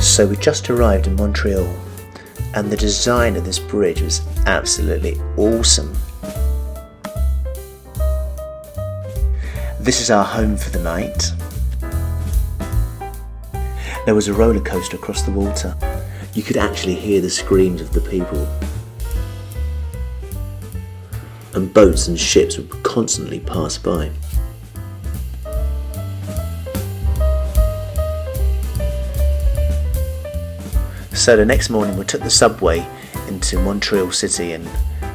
So we just arrived in Montreal, and the design of this bridge was absolutely awesome. This is our home for the night. There was a roller coaster across the water. You could actually hear the screams of the people. And boats and ships would constantly pass by. So the next morning we took the subway into Montreal City and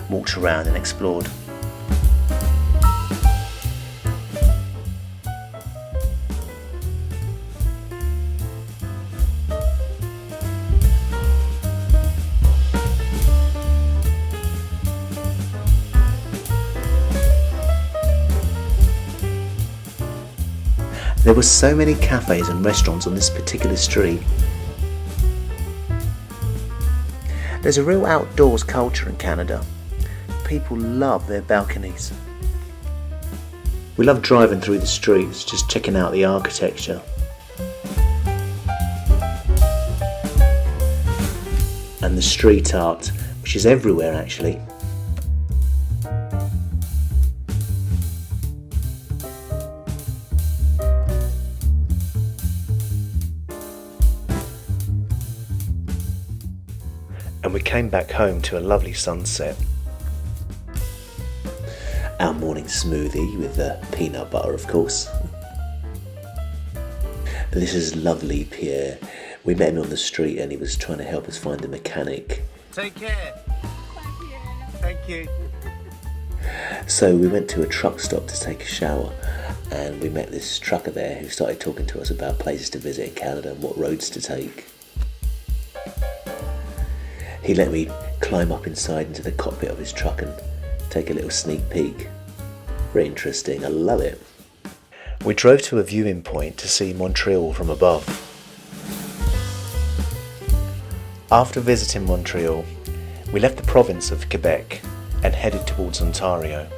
walked around and explored. There were so many cafes and restaurants on this particular street. There's a real outdoors culture in Canada. People love their balconies. We love driving through the streets, just checking out the architecture. And the street art, which is everywhere actually. And we came back home to a lovely sunset. Our morning smoothie with peanut butter, of course. This is lovely Pierre. We met him on the street and he was trying to help us find the mechanic. Take care. Thank you. So we went to a truck stop to take a shower, and we met this trucker there who started talking to us about places to visit in Canada and what roads to take. He let me climb up inside into the cockpit of his truck and take a little sneak peek. Very interesting, I love it. We drove to a viewing point to see Montreal from above. After visiting Montreal, we left the province of Quebec and headed towards Ontario.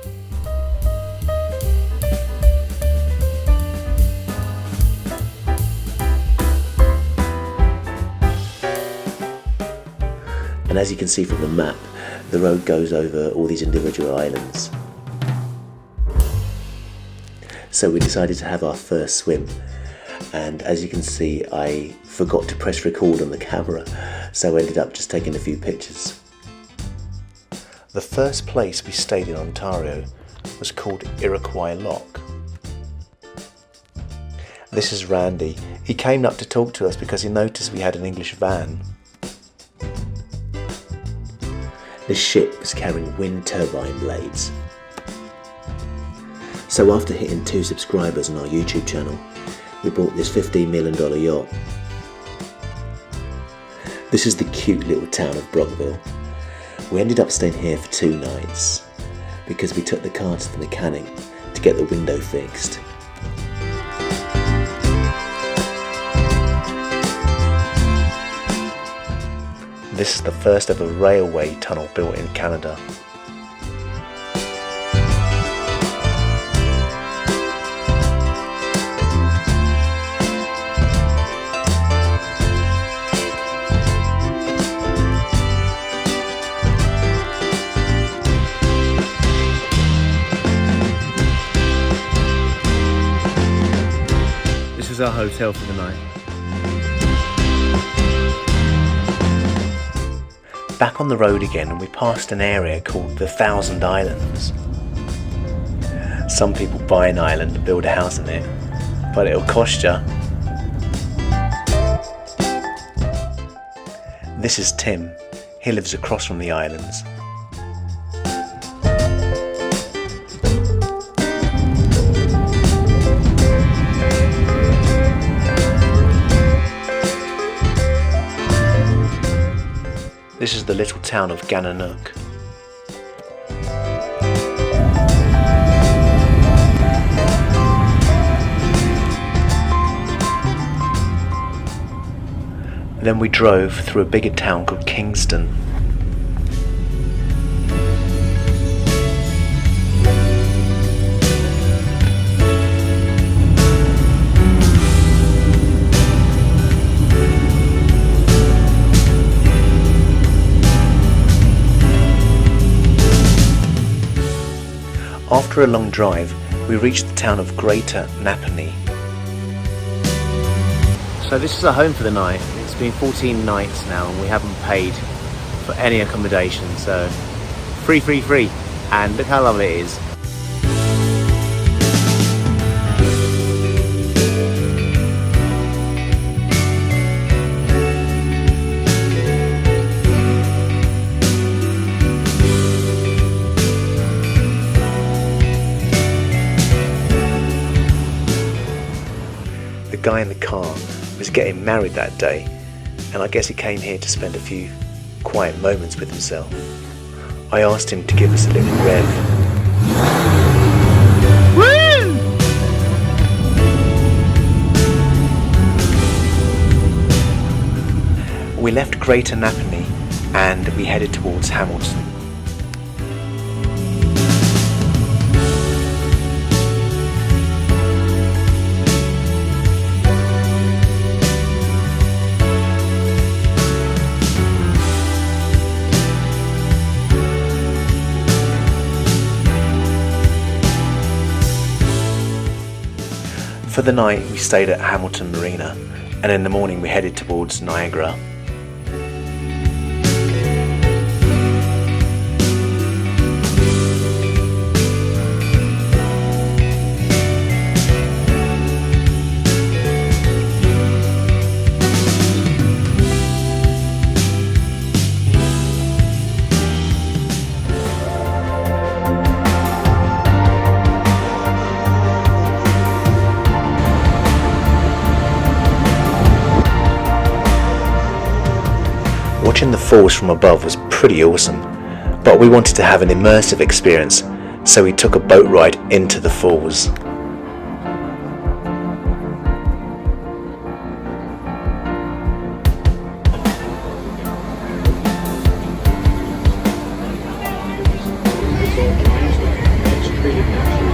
And as you can see from the map, the road goes over all these individual islands. So we decided to have our first swim, and as you can see I forgot to press record on the camera, so I ended up just taking a few pictures. The first place we stayed in Ontario was called Iroquois Lock. This is Randy. He came up to talk to us because he noticed we had an English van. This ship was carrying wind turbine blades. So after hitting 2 subscribers on our YouTube channel, we bought this $15 million yacht. This is the cute little town of Brockville. We ended up staying here for 2 nights because we took the car to the mechanic to get the window fixed. This is the first ever railway tunnel built in Canada. This is our hotel for the night. Back on the road again, and we passed an area called the Thousand Islands. Some people buy an island and build a house in it, but it'll cost you. This is Tim. He lives across from the islands. This is the little town of Gananook. Then we drove through a bigger town called Kingston. After a long drive, we reached the town of Greater Napanee. So this is our home for the night. It's been 14 nights now and we haven't paid for any accommodation, so free, and look how lovely it is. The guy in the car was getting married that day, and I guess he came here to spend a few quiet moments with himself. I asked him to give us a little rev. Woo! We left Greater Napanee and we headed towards Hamilton. For the night we stayed at Hamilton Marina, and in the morning we headed towards Niagara. Watching the falls from above was pretty awesome, but we wanted to have an immersive experience, so we took a boat ride into the falls. It's treated naturally.